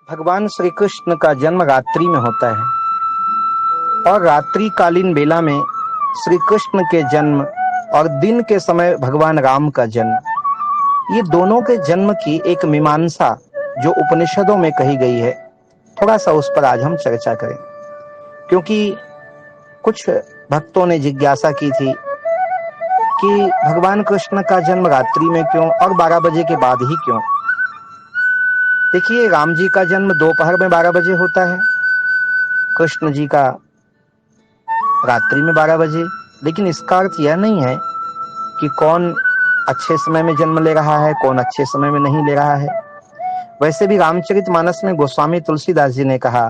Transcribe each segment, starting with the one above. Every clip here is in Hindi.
भगवान श्री कृष्ण का जन्म रात्रि में होता है और रात्रि कालीन बेला में श्री कृष्ण के जन्म और दिन के समय भगवान राम का जन्म, ये दोनों के जन्म की एक मीमांसा जो उपनिषदों में कही गई है, थोड़ा सा उस पर आज हम चर्चा करें। क्योंकि कुछ भक्तों ने जिज्ञासा की थी कि भगवान कृष्ण का जन्म रात्रि में क्यों और 12 बजे के बाद ही क्यों। देखिए, राम जी का जन्म दोपहर में 12 बजे होता है, कृष्ण जी का रात्रि में 12 बजे। लेकिन इसका अर्थ यह नहीं है कि कौन अच्छे समय में जन्म ले रहा है, कौन अच्छे समय में नहीं ले रहा है। वैसे भी रामचरितमानस में गोस्वामी तुलसीदास जी ने कहा,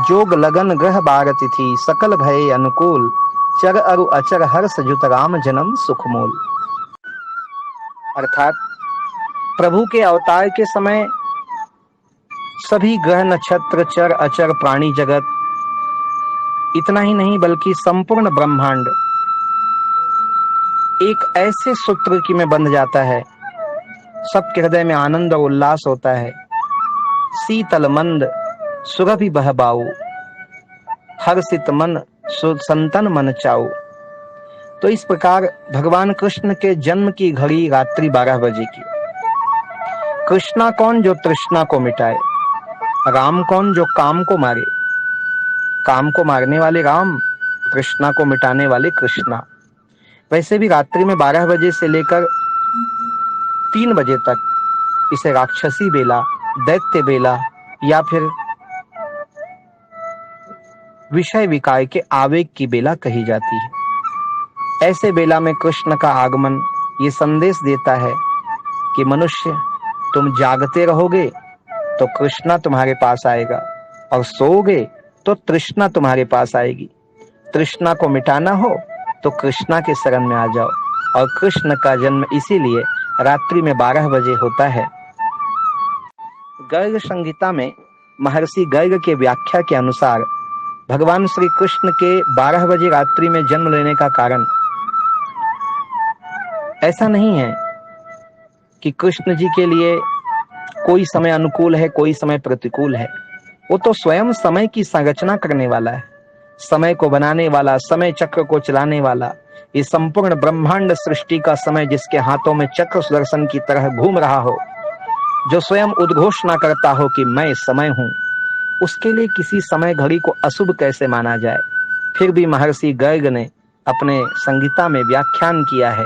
जोग लगन ग्रह बार तिथि सकल भय अनुकूल, चर अरु अचर हर्ष जुत राम जन्म सुखमूल। अर्थात प्रभु के अवतार के समय सभी ग्रह नक्षत्र चर अचर प्राणी जगत, इतना ही नहीं बल्कि संपूर्ण ब्रह्मांड एक ऐसे सूत्र की में बंध जाता है, सबके हृदय में आनंद और उल्लास होता है। शीतल मंद सुरभि बहबाऊ, हर्षित मन संतन मन चाऊ। तो इस प्रकार भगवान कृष्ण के जन्म की घड़ी रात्रि 12 बजे की। कृष्णा कौन जो तृष्णा को मिटाए, राम कौन जो काम को मारे। काम को मारने वाले राम, तृष्णा को मिटाने वाले कृष्णा। वैसे भी रात्रि में 12 बजे से लेकर 3 बजे तक इसे राक्षसी बेला, दैत्य बेला या फिर विषय विकार के आवेग की बेला कही जाती है। ऐसे बेला में कृष्ण का आगमन ये संदेश देता है कि मनुष्य, तुम जागते रहोगे तो कृष्णा तुम्हारे पास आएगा और सोओगे तो तृष्णा तुम्हारे पास आएगी। तृष्णा को मिटाना हो तो कृष्णा के शरण में आ जाओ। और कृष्ण का जन्म इसीलिए रात्रि में 12 बजे होता है। गर्ग संहिता में महर्षि गर्ग के व्याख्या के अनुसार भगवान श्री कृष्ण के 12 बजे रात्रि में जन्म लेने का कारण ऐसा नहीं है कि कृष्ण जी के लिए कोई समय अनुकूल है, कोई समय प्रतिकूल है। वो तो स्वयं समय की संरचना करने वाला है, समय को बनाने वाला, समय चक्र को चलाने वाला। ये संपूर्ण ब्रह्मांड सृष्टि का समय जिसके हाथों में चक्र सुदर्शन की तरह घूम रहा हो, जो स्वयं उद्घोषणा करता हो कि मैं समय हूं, उसके लिए किसी समय घड़ी को अशुभ कैसे माना जाए। फिर भी महर्षि गर्ग ने अपने संहिता में व्याख्यान किया है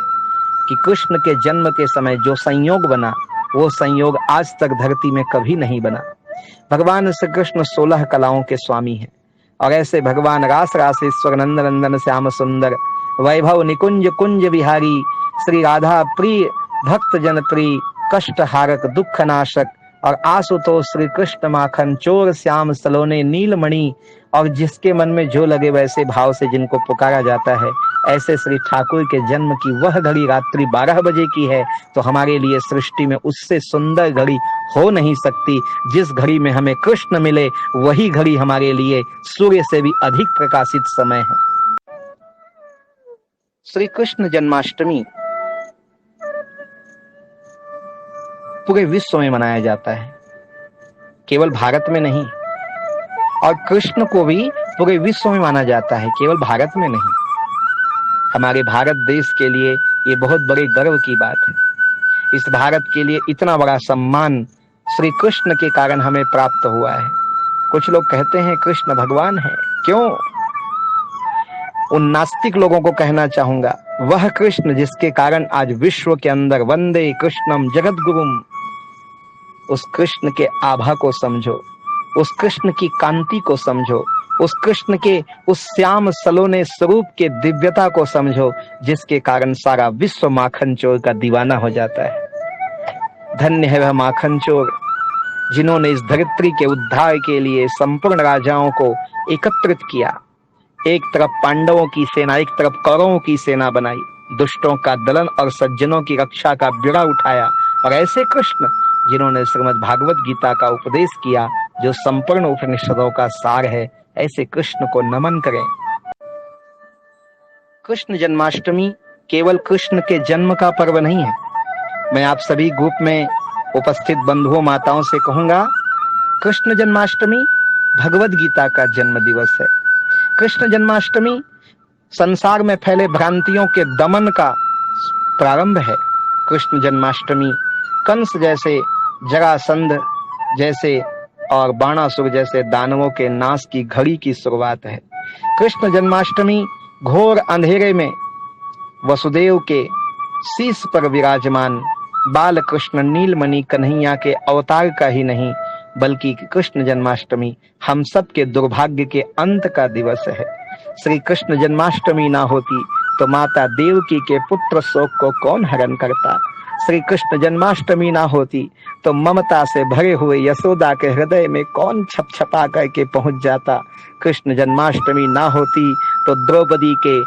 कि कृष्ण के जन्म के समय जो संयोग बना, वो संयोग आज तक धरती में कभी नहीं बना। भगवान श्री कृष्ण 16 कलाओं के स्वामी हैं और ऐसे भगवान रास रासेश्वर नंद नंदन श्याम सुंदर वैभव निकुंज कुंज विहारी, श्री राधा प्रिय भक्त जन प्रिय, कष्ट हारक दुख नाशक और आशुतोष श्री कृष्ण माखन चोर श्याम सलोने नीलमणि। और जिसके मन में जो लगे वैसे भाव से जिनको पुकारा जाता है, ऐसे श्री ठाकुर के जन्म की वह घड़ी रात्रि 12 बजे की है। तो हमारे लिए सृष्टि में उससे सुंदर घड़ी हो नहीं सकती। जिस घड़ी में हमें कृष्ण मिले, वही घड़ी हमारे लिए सूर्य से भी अधिक प्रकाशित समय है। श्री कृष्ण जन्माष्टमी पूरे विश्व में मनाया जाता है, केवल भारत में नहीं। और कृष्ण को भी पूरे विश्व में माना जाता है, केवल भारत में नहीं। हमारे भारत देश के लिए ये बहुत बड़े गर्व की बात है। इस भारत के लिए इतना बड़ा सम्मान श्री कृष्ण के कारण हमें प्राप्त हुआ है। कुछ लोग कहते हैं कृष्ण भगवान है, क्यों? उन नास्तिक लोगों को कहना चाहूंगा, वह कृष्ण जिसके कारण आज विश्व के अंदर वंदे कृष्णम जगत गुरुम, उस कृष्ण के आभा को समझो, उस कृष्ण की कांति को समझो, उस कृष्ण के उस श्याम सलोने स्वरूप के दिव्यता को समझो, जिसके कारण सारा विश्व माखन चोर का दीवाना हो जाता है। धन्य है वह माखन चोर जिन्होंने इस धरित्री के उद्धार के लिए संपूर्ण राजाओं को एकत्रित किया। एक तरफ पांडवों की सेना, एक तरफ कौरवों की सेना बनाई, दुष्टों का दलन और सज्जनों की रक्षा का बीड़ा उठाया। और ऐसे कृष्ण जिन्होंने श्रीमद् भागवत गीता का उपदेश किया, जो संपूर्ण उपनिषदों का सार है, ऐसे कृष्ण को नमन करें। कृष्ण जन्माष्टमी केवल कृष्ण के जन्म का पर्व नहीं है। मैं आप सभी ग्रुप में उपस्थित बंधुओं माताओं से कहूंगा कृष्ण जन्माष्टमी भगवद गीता का जन्म दिवस है। कृष्ण जन्माष्टमी संसार में फैले भ्रांतियों के दमन का प्रारंभ है। कृष्ण जन्माष्टमी कंस जैसे, जरासंध जैसे और बाणासुर जैसे दानवों के नाश की घड़ी की शुरुआत है। कृष्ण जन्माष्टमी घोर अंधेरे में वसुदेव के शीश पर विराजमान बाल कृष्ण नीलमणि कन्हैया के अवतार का ही नहीं, बल्कि कृष्ण जन्माष्टमी हम सब के दुर्भाग्य के अंत का दिवस है। श्री कृष्ण जन्माष्टमी ना होती तो माता देवकी के पुत्र शोक को कौन हरण करता। श्री कृष्ण जन्माष्टमी ना होती तो ममता से भरे हुए यशोदा के हृदय में कौन छपछपा करके पहुंच जाता। कृष्ण जन्माष्टमी ना होती तो द्रौपदी के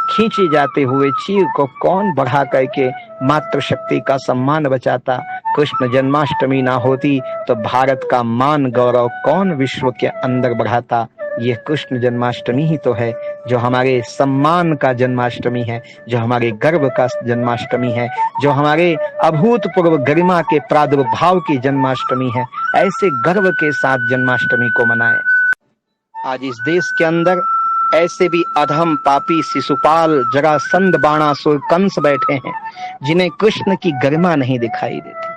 खींची जाते हुए चीर को कौन बढ़ा करके मातृशक्ति का सम्मान बचाता। कृष्ण जन्माष्टमी ना होती तो भारत का मान गौरव कौन विश्व के अंदर बढ़ाता। यह कृष्ण जन्माष्टमी ही तो है जो हमारे सम्मान का जन्माष्टमी है, जो हमारे गर्व का जन्माष्टमी है, जो हमारे अभूतपूर्व गरिमा के प्रादुर्भाव की जन्माष्टमी है। ऐसे गर्व के साथ जन्माष्टमी को मनाएं। आज इस देश के अंदर ऐसे भी अधम पापी शिशुपाल जरासंध बाणासुर कंस बैठे हैं जिन्हें कृष्ण की गरिमा नहीं दिखाई देती,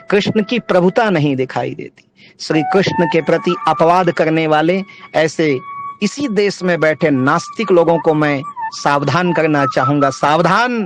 कृष्ण की प्रभुता नहीं दिखाई देती। श्री कृष्ण के प्रति अपवाद करने वाले ऐसे इसी देश में बैठे नास्तिक लोगों को मैं सावधान करना चाहूंगा। सावधान,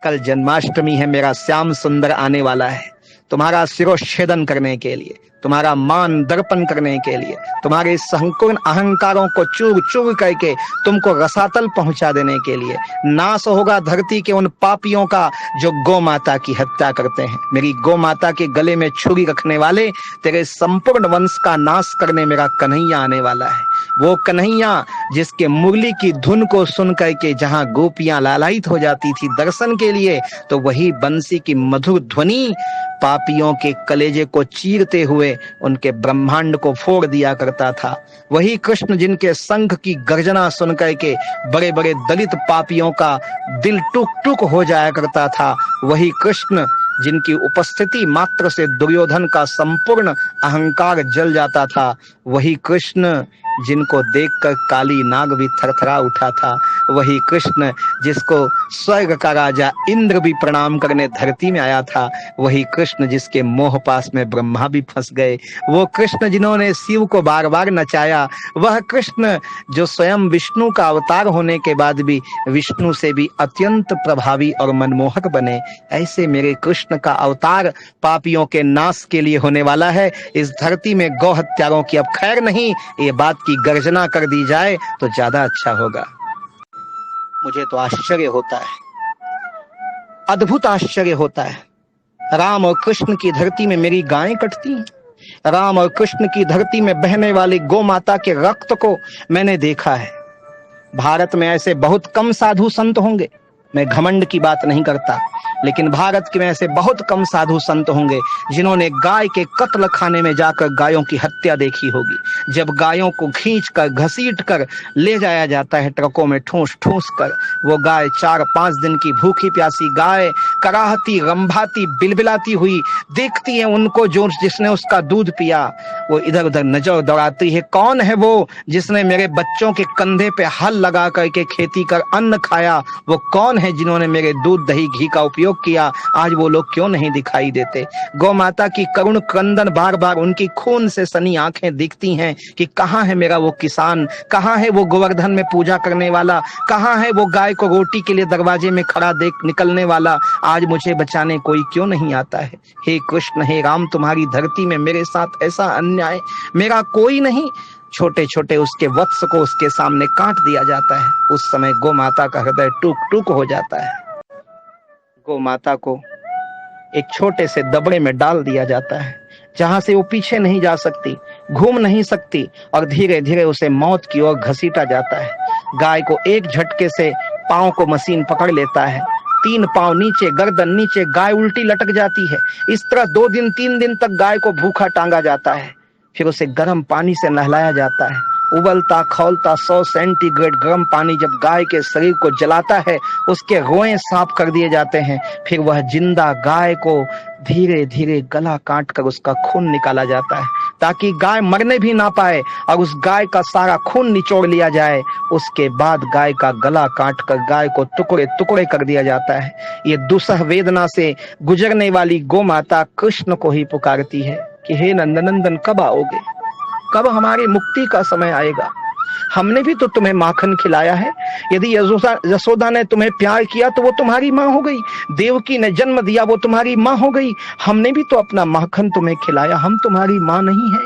कल जन्माष्टमी है, मेरा श्याम सुंदर आने वाला है तुम्हारा शिरोच्छेदन करने के लिए, तुम्हारा मान दर्पण करने के लिए, तुम्हारे संपूर्ण अहंकारों को चूर चूर करके तुमको रसातल पहुंचा देने के लिए। नाश होगा धरती के उन पापियों का जो गौ माता की हत्या करते हैं। मेरी गौ माता के गले में छुरी रखने वाले, तेरे संपूर्ण वंश का नाश करने मेरा कन्हैया आने वाला है। वो कन्हैया जिसके मुरली की धुन को सुन करके जहां गोपियां लालायित हो जाती थी दर्शन के लिए, तो वही बंसी की मधुर ध्वनि पापियों के कलेजे को चीरते हुए उनके ब्रह्मांड को फोड़ दिया करता था। वही कृष्ण जिनके शंख की गर्जना सुन करके बड़े बड़े दलित पापियों का दिल टुक टुक हो जाया करता था। वही कृष्ण जिनकी उपस्थिति मात्र से दुर्योधन का संपूर्ण अहंकार जल जाता था। वही कृष्ण जिनको देखकर काली नाग भी थरथरा उठा था। वही कृष्ण जिसको स्वर्ग का राजा इंद्र भी प्रणाम करने धरती में आया था। वही कृष्ण जिसके मोह पास में ब्रह्मा भी फंस गए। वो कृष्ण जिन्होंने शिव को बार बार नचाया। वह कृष्ण जो स्वयं विष्णु का अवतार होने के बाद भी विष्णु से भी अत्यंत प्रभावी और मनमोहक बने। ऐसे मेरे कृष्ण का अवतार पापियों के नाश के लिए होने वाला है। इस धरती में गौ हत्यारों की अब खैर नहीं, ये बात की गर्जना कर दी जाए तो ज्यादा अच्छा होगा। मुझे तो आश्चर्य होता है, अद्भुत आश्चर्य होता है। राम और कृष्ण की धरती में मेरी गायें कटती हैं। राम और कृष्ण की धरती में बहने वाली गौ माता के रक्त को मैंने देखा है। भारत में ऐसे बहुत कम साधु संत होंगे, मैं घमंड की बात नहीं करता, लेकिन भारत में ऐसे बहुत कम साधु संत होंगे जिन्होंने गाय के कत्ल खाने में जाकर गायों की हत्या देखी होगी। जब गायों को खींचकर घसीट कर ले जाया जाता है ट्रकों में ठूस ठूस कर, वो गाय 4-5 दिन की भूखी प्यासी गाय कराहती रंभाती बिलबिलाती हुई देखती है उनको जो जिसने उसका दूध पिया। वो इधर उधर नजर दौड़ाती है, कौन है वो जिसने मेरे बच्चों के कंधे पे हल लगा करके खेती कर अन्न खाया। वो कौन है जिन्होंने मेरे दूध दही घी का उपयोग किया। आज वो लोग क्यों नहीं दिखाई देते। गौ माता की करुण क्रंदन बार बार उनकी खून से सनी आंखें दिखती हैं कि कहां है मेरा वो किसान, कहां है वो गोवर्धन में पूजा करने वाला, कहां है वो गाय को रोटी के लिए दरवाजे में खड़ा देख निकलने वाला। आज मुझे बचाने कोई क्यों नहीं आता है। हे कृष्ण, हे राम, तुम्हारी धरती में मेरे साथ ऐसा अन्याय मेरा कोई नहीं। छोटे छोटे उसके वत्स को उसके सामने काट दिया जाता है। उस समय गौ माता का हृदय टूक टूक हो जाता है। गौ माता को एक छोटे से दबड़े में डाल दिया जाता है जहां से वो पीछे नहीं जा सकती, घूम नहीं सकती, और धीरे धीरे उसे मौत की ओर घसीटा जाता है। गाय को एक झटके से पांव को मशीन पकड़ लेता है, 3 पांव नीचे, गर्दन नीचे, गाय उल्टी लटक जाती है। इस तरह 2 दिन 3 दिन तक गाय को भूखा टांगा जाता है। फिर उसे गर्म पानी से नहलाया जाता है, उबलता खौलता 100 सेंटीग्रेड गर्म पानी जब गाय के शरीर को जलाता है, उसके रोएं साफ कर दिए जाते हैं। फिर वह जिंदा गाय को धीरे धीरे गला काट कर उसका खून निकाला जाता है, ताकि गाय मरने भी ना पाए, और उस गाय का सारा खून निचोड़ लिया जाए। उसके बाद गाय का गला काट कर गाय को टुकड़े टुकड़े कर दिया जाता है। ये दुसह वेदना से गुजरने वाली गौ माता कृष्ण को ही पुकारती है कि हे नंदनंदन, कब आओगे, कब हमारी मुक्ति का समय आएगा। हमने भी तो तुम्हें माखन खिलाया है। यदि यशोदा ने तुम्हें प्यार किया तो वो तुम्हारी माँ हो गई, देवकी ने जन्म दिया वो तुम्हारी माँ हो गई। हमने भी तो अपना माखन तुम्हें खिलाया, हम तुम्हारी माँ नहीं है?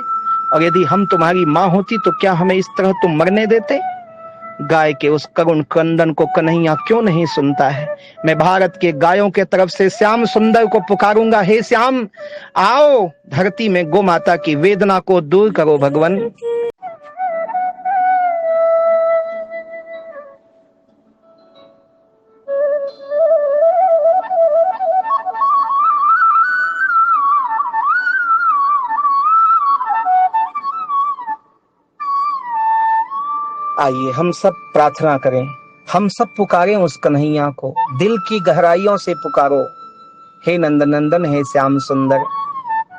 और यदि हम तुम्हारी माँ होती तो क्या हमें इस तरह तुम मरने देते? गाय के उस करुण क्रंदन को कन्हैया क्यों नहीं सुनता है? मैं भारत के गायों के तरफ से श्याम सुंदर को पुकारूंगा, हे श्याम, आओ धरती में गौ माता की वेदना को दूर करो भगवान। आइए हम सब प्रार्थना करें, हम सब पुकारें उस कन्हैया को, दिल की गहराइयों से पुकारो। हे नंदनंदन, हे श्याम सुंदर,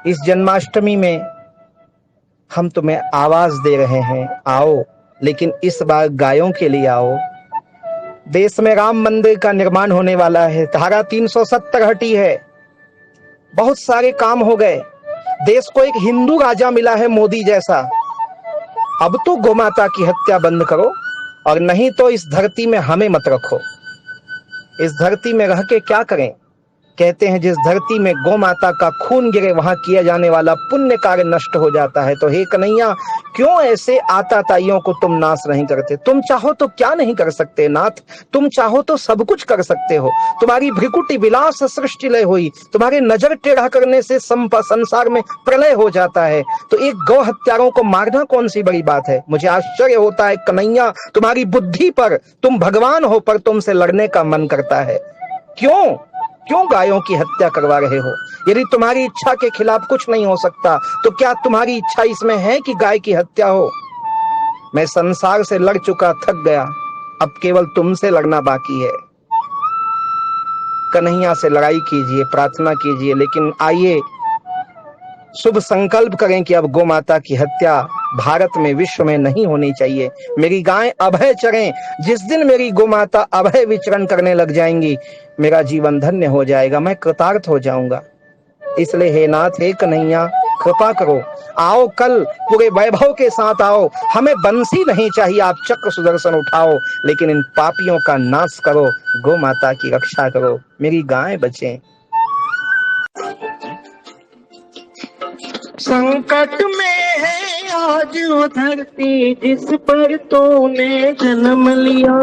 इस जन्माष्टमी में हम तुम्हें आवाज दे रहे हैं, आओ, लेकिन इस बार गायों के लिए आओ। देश में राम मंदिर का निर्माण होने वाला है, धारा 370 हटी है, बहुत सारे काम हो गए, देश को एक हिंदू राजा मिला है मोदी जैसा। अब तो गोमाता की हत्या बंद करो, और नहीं तो इस धरती में हमें मत रखो। इस धरती में रह के क्या करें? कहते हैं जिस धरती में गौ माता का खून गिरे वहां किया जाने वाला पुण्य कार्य नष्ट हो जाता है। तो हे कन्हैया, क्यों ऐसे आताताइयों को तुम नाश नहीं करते? तुम चाहो तो क्या नहीं कर सकते नाथ? तुम चाहो तो सब कुछ कर सकते हो। तुम्हारी भ्रिकुटी विलास सृष्टि लय हुई, तुम्हारे नजर टेढ़ा करने से संसार में प्रलय हो जाता है। तो एक गौ हत्यारों को मारना कौन सी बड़ी बात है? मुझे आश्चर्य होता है कन्हैया तुम्हारी बुद्धि पर, तुम भगवान हो पर तुमसे लड़ने का मन करता है। क्यों क्यों गायों की हत्या करवा रहे हो? यदि तुम्हारी इच्छा के खिलाफ कुछ नहीं हो सकता तो क्या तुम्हारी इच्छा इसमें है कि गाय की हत्या हो? मैं संसार से लड़ चुका, थक गया, अब केवल तुमसे लड़ना बाकी है। कन्हैया से लड़ाई कीजिए, प्रार्थना कीजिए, लेकिन आइए शुभ संकल्प करें कि अब गौ माता की हत्या भारत में, विश्व में नहीं होनी चाहिए। मेरी गाय अभय चरें। जिस दिन मेरी गौ माता अभय विचरण करने लग जाएंगी, मेरा जीवन धन्य हो जाएगा, मैं कृतार्थ हो जाऊंगा। इसलिए हे नाथ, हे कन्हैया, कृपा करो, आओ कल पूरे वैभव के साथ आओ। हमें बंसी नहीं चाहिए, आप चक्र सुदर्शन उठाओ, लेकिन इन पापियों का नाश करो, गौ माता की रक्षा करो, मेरी गाय बचे। संकट में है आज वो धरती जिस पर तूने जन्म लिया,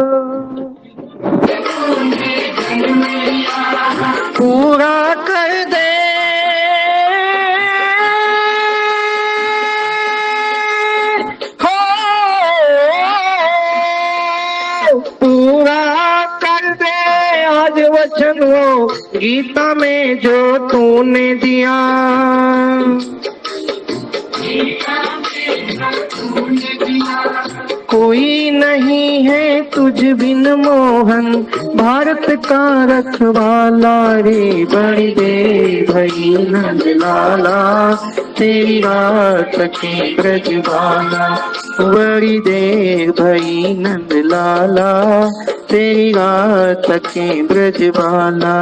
पूरा कर दे पूरा कर दे आज वचन वो गीता में जो तूने दिया। कोई नहीं है तुझ बिन मोहन, भारत का रखवाला रे, बड़ी दे भई नंद लाला, तेरी बात की ब्रजबाला, बड़ी दे भई नंद लाला, तेरी बात की ब्रजबाला।